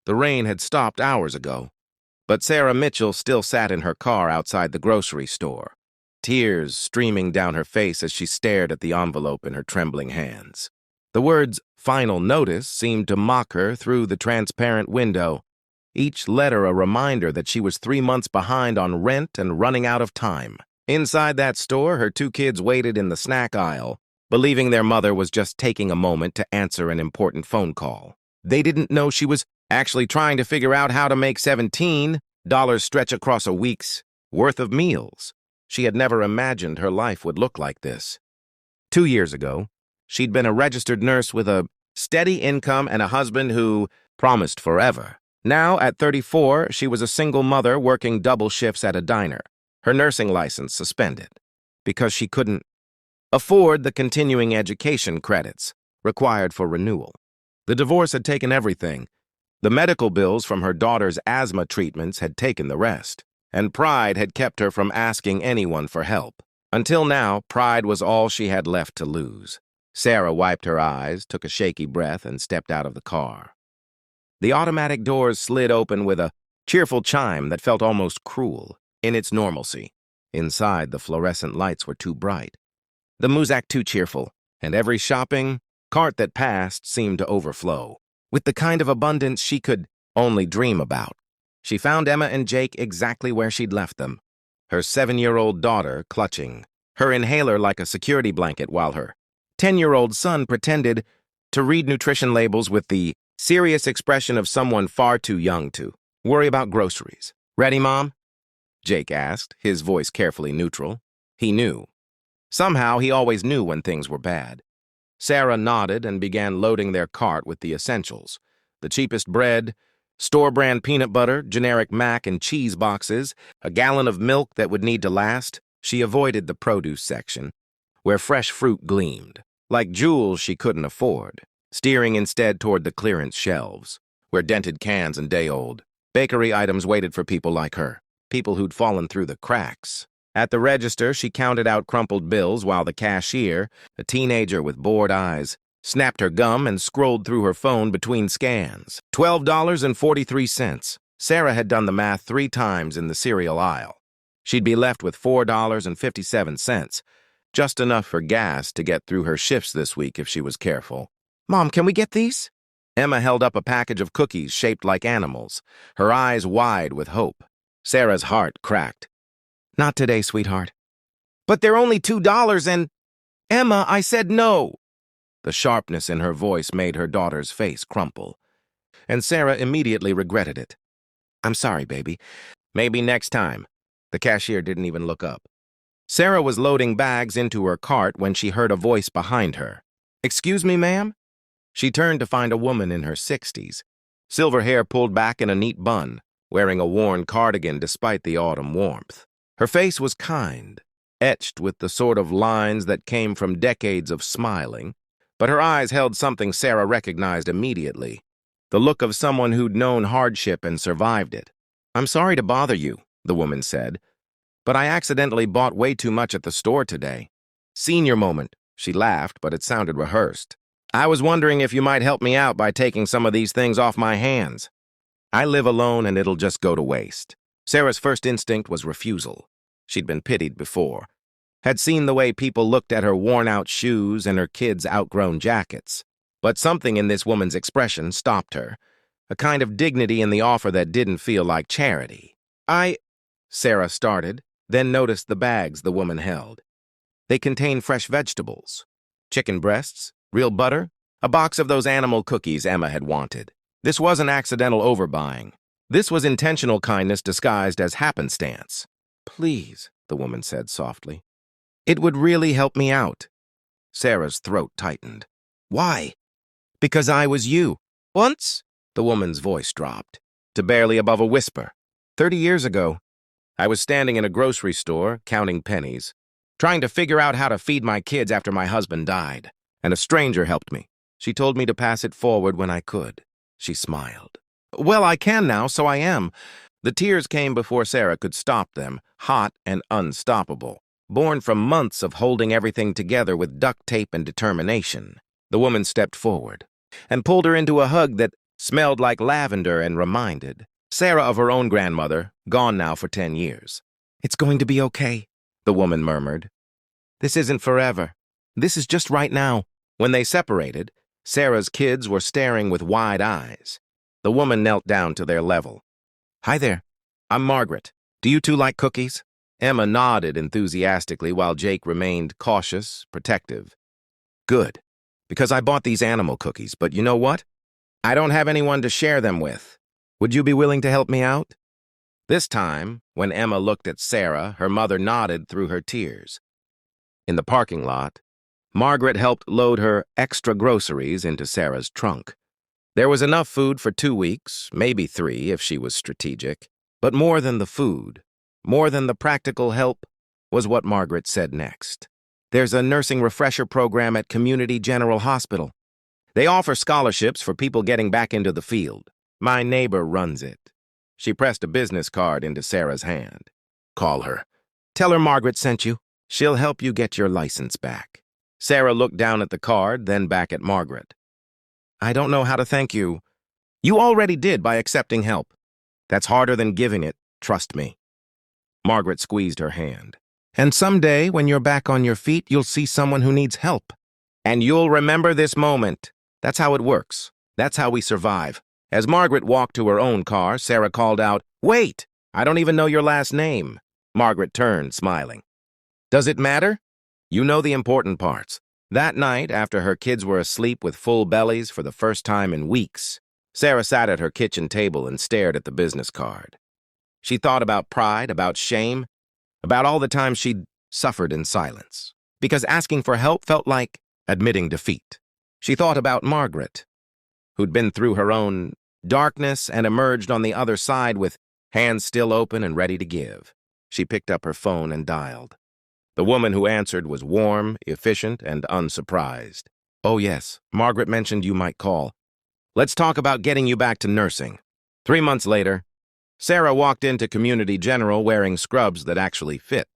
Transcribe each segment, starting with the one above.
The rain had stopped hours ago, but Sarah Mitchell still sat in her car outside the grocery store, tears streaming down her face as she stared at the envelope in her trembling hands. The words "final notice" seemed to mock her through the transparent window, each letter a reminder that she was 3 months behind on rent and running out of time. Inside that store, her 2 kids waited in the snack aisle, believing their mother was just taking a moment to answer an important phone call. They didn't know she was actually trying to figure out how to make $17 stretch across a week's worth of meals. She had never imagined her life would look like this. 2 years ago, she'd been a registered nurse with a steady income and a husband who promised forever. Now, at 34, she was a single mother working double shifts at a diner, her nursing license suspended, because she couldn't afford the continuing education credits required for renewal. The divorce had taken everything. The medical bills from her daughter's asthma treatments had taken the rest, and pride had kept her from asking anyone for help. Until now, pride was all she had left to lose. Sarah wiped her eyes, took a shaky breath, and stepped out of the car. The automatic doors slid open with a cheerful chime that felt almost cruel in its normalcy. Inside, the fluorescent lights were too bright, the muzak too cheerful, and every shopping cart that passed seemed to overflow with the kind of abundance she could only dream about. She found Emma and Jake exactly where she'd left them, her 7-year-old daughter clutching her inhaler like a security blanket while her 10-year-old son pretended to read nutrition labels with the serious expression of someone far too young to worry about groceries. "Ready, Mom?" Jake asked, his voice carefully neutral. He knew. Somehow, he always knew when things were bad. Sarah nodded and began loading their cart with the essentials: the cheapest bread, store-brand peanut butter, generic mac and cheese boxes, a gallon of milk that would need to last. She avoided the produce section, where fresh fruit gleamed, like jewels she couldn't afford, steering instead toward the clearance shelves, where dented cans and day-old bakery items waited for people like her, people who'd fallen through the cracks. At the register, she counted out crumpled bills while the cashier, a teenager with bored eyes, snapped her gum and scrolled through her phone between scans. $12.43. Sarah had done the math 3 times in the cereal aisle. She'd be left with $4.57, just enough for gas to get through her shifts this week if she was careful. "Mom, can we get these?" Emma held up a package of cookies shaped like animals, her eyes wide with hope. Sarah's heart cracked. "Not today, sweetheart." "But they're only $2 and—" "Emma, I said no!" The sharpness in her voice made her daughter's face crumple, and Sarah immediately regretted it. "I'm sorry, baby. Maybe next time." The cashier didn't even look up. Sarah was loading bags into her cart when she heard a voice behind her. "Excuse me, ma'am?" She turned to find a woman in her 60s, silver hair pulled back in a neat bun, wearing a worn cardigan despite the autumn warmth. Her face was kind, etched with the sort of lines that came from decades of smiling, but her eyes held something Sarah recognized immediately, the look of someone who'd known hardship and survived it. "I'm sorry to bother you," the woman said, "but I accidentally bought way too much at the store today." "Senior moment," she laughed, but it sounded rehearsed. "I was wondering if you might help me out by taking some of these things off my hands. I live alone and it'll just go to waste." Sarah's first instinct was refusal. She'd been pitied before, had seen the way people looked at her worn-out shoes and her kids' outgrown jackets. But something in this woman's expression stopped her, a kind of dignity in the offer that didn't feel like charity. Sarah started, then noticed the bags the woman held. They contained fresh vegetables, chicken breasts, real butter, a box of those animal cookies Emma had wanted. This wasn't accidental overbuying. This was intentional kindness disguised as happenstance. "Please," the woman said softly. "It would really help me out." Sarah's throat tightened. "Why?" "Because I was you. Once?" The woman's voice dropped to barely above a whisper. 30 years ago, I was standing in a grocery store, counting pennies, trying to figure out how to feed my kids after my husband died, and a stranger helped me. She told me to pass it forward when I could." She smiled. "Well, I can now, so I am." The tears came before Sarah could stop them, hot and unstoppable, born from months of holding everything together with duct tape and determination. The woman stepped forward and pulled her into a hug that smelled like lavender and reminded Sarah of her own grandmother, gone now for 10 years. "It's going to be okay," the woman murmured. "This isn't forever. This is just right now." When they separated, Sarah's kids were staring with wide eyes. The woman knelt down to their level. "Hi there. I'm Margaret. Do you two like cookies?" Emma nodded enthusiastically while Jake remained cautious, protective. "Good, because I bought these animal cookies, but you know what? I don't have anyone to share them with. Would you be willing to help me out?" This time, when Emma looked at Sarah, her mother nodded through her tears. In the parking lot, Margaret helped load her extra groceries into Sarah's trunk. There was enough food for 2 weeks, maybe 3 if she was strategic, but more than the food, more than the practical help, was what Margaret said next. "There's a nursing refresher program at Community General Hospital. They offer scholarships for people getting back into the field. My neighbor runs it." She pressed a business card into Sarah's hand. "Call her. Tell her Margaret sent you. She'll help you get your license back." Sarah looked down at the card, then back at Margaret. "I don't know how to thank you." "You already did by accepting help. That's harder than giving it, trust me." Margaret squeezed her hand. "And someday, when you're back on your feet, you'll see someone who needs help. And you'll remember this moment. That's how it works. That's how we survive." As Margaret walked to her own car, Sarah called out, "Wait! I don't even know your last name." Margaret turned, smiling. "Does it matter? You know the important parts." That night, after her kids were asleep with full bellies for the first time in weeks, Sarah sat at her kitchen table and stared at the business card. She thought about pride, about shame, about all the times she'd suffered in silence, because asking for help felt like admitting defeat. She thought about Margaret, who'd been through her own darkness and emerged on the other side with hands still open and ready to give. She picked up her phone and dialed. The woman who answered was warm, efficient, and unsurprised. "Oh yes, Margaret mentioned you might call. Let's talk about getting you back to nursing." 3 months later, Sarah walked into Community General wearing scrubs that actually fit.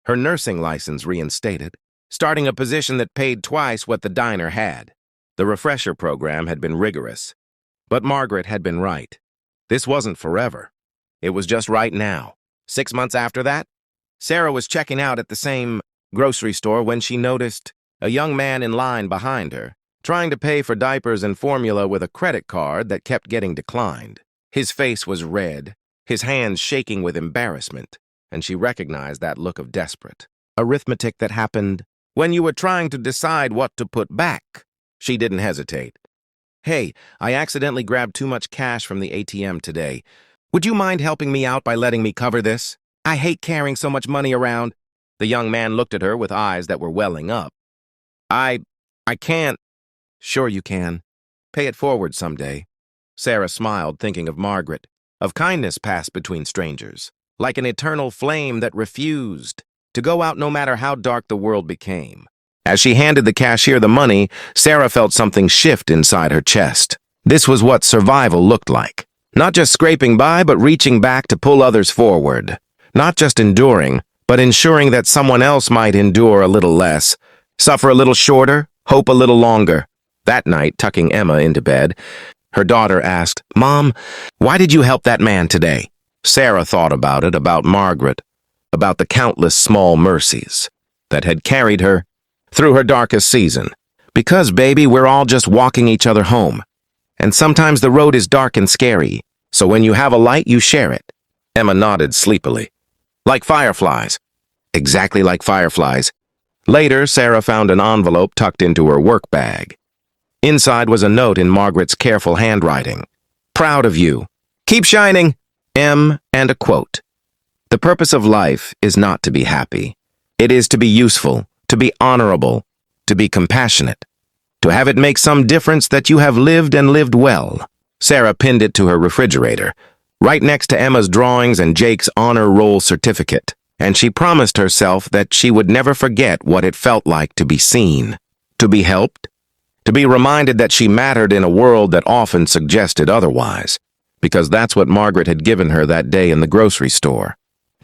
Her nursing license reinstated, starting a position that paid twice what the diner had. The refresher program had been rigorous. But Margaret had been right. This wasn't forever. It was just right now. 6 months after that, Sarah was checking out at the same grocery store when she noticed a young man in line behind her, trying to pay for diapers and formula with a credit card that kept getting declined. His face was red, his hands shaking with embarrassment, and she recognized that look of desperate arithmetic that happened when you were trying to decide what to put back. She didn't hesitate. "Hey, I accidentally grabbed too much cash from the ATM today. Would you mind helping me out by letting me cover this? I hate carrying so much money around." The young man looked at her with eyes that were welling up. I can't." "Sure you can. Pay it forward someday." Sarah smiled, thinking of Margaret, of kindness passed between strangers, like an eternal flame that refused to go out no matter how dark the world became. As she handed the cashier the money, Sarah felt something shift inside her chest. This was what survival looked like. Not just scraping by, but reaching back to pull others forward. Not just enduring, but ensuring that someone else might endure a little less, suffer a little shorter, hope a little longer. That night, tucking Emma into bed, her daughter asked, "Mom, why did you help that man today?" Sarah thought about it, about Margaret, about the countless small mercies that had carried her through her darkest season. "Because, baby, we're all just walking each other home. And sometimes the road is dark and scary, so when you have a light, you share it." Emma nodded sleepily. "Like fireflies." Exactly like fireflies. Later, Sarah found an envelope tucked into her work bag. Inside was a note in Margaret's careful handwriting. "Proud of you. Keep shining. M," and a quote. "The purpose of life is not to be happy. It is to be useful, to be honorable, to be compassionate, to have it make some difference that you have lived and lived well." Sarah pinned it to her refrigerator, right next to Emma's drawings and Jake's honor roll certificate, and she promised herself that she would never forget what it felt like to be seen, to be helped, to be reminded that she mattered in a world that often suggested otherwise, because that's what Margaret had given her that day in the grocery store.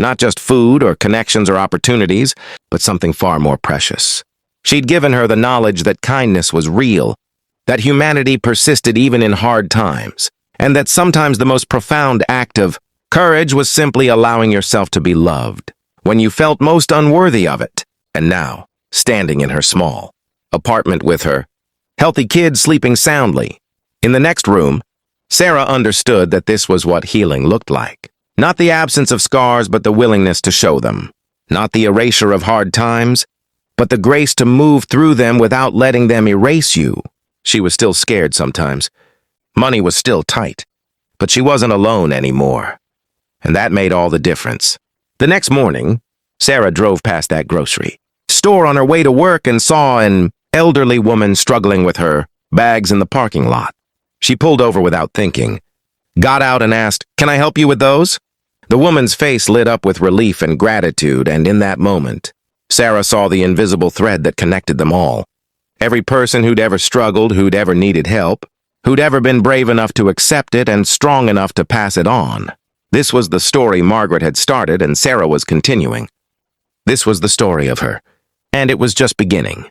Not just food or connections or opportunities, but something far more precious. She'd given her the knowledge that kindness was real, that humanity persisted even in hard times, and that sometimes the most profound act of courage was simply allowing yourself to be loved when you felt most unworthy of it. And now, standing in her small apartment with her healthy kids sleeping soundly in the next room, Sarah understood that this was what healing looked like. Not the absence of scars, but the willingness to show them. Not the erasure of hard times, but the grace to move through them without letting them erase you. She was still scared sometimes. Money was still tight, but she wasn't alone anymore. And that made all the difference. The next morning, Sarah drove past that grocery store on her way to work and saw an elderly woman struggling with her bags in the parking lot. She pulled over without thinking, got out and asked, "Can I help you with those?" The woman's face lit up with relief and gratitude, and in that moment, Sarah saw the invisible thread that connected them all. Every person who'd ever struggled, who'd ever needed help, who'd ever been brave enough to accept it and strong enough to pass it on. This was the story Margaret had started and Sarah was continuing. This was the story of her, and it was just beginning.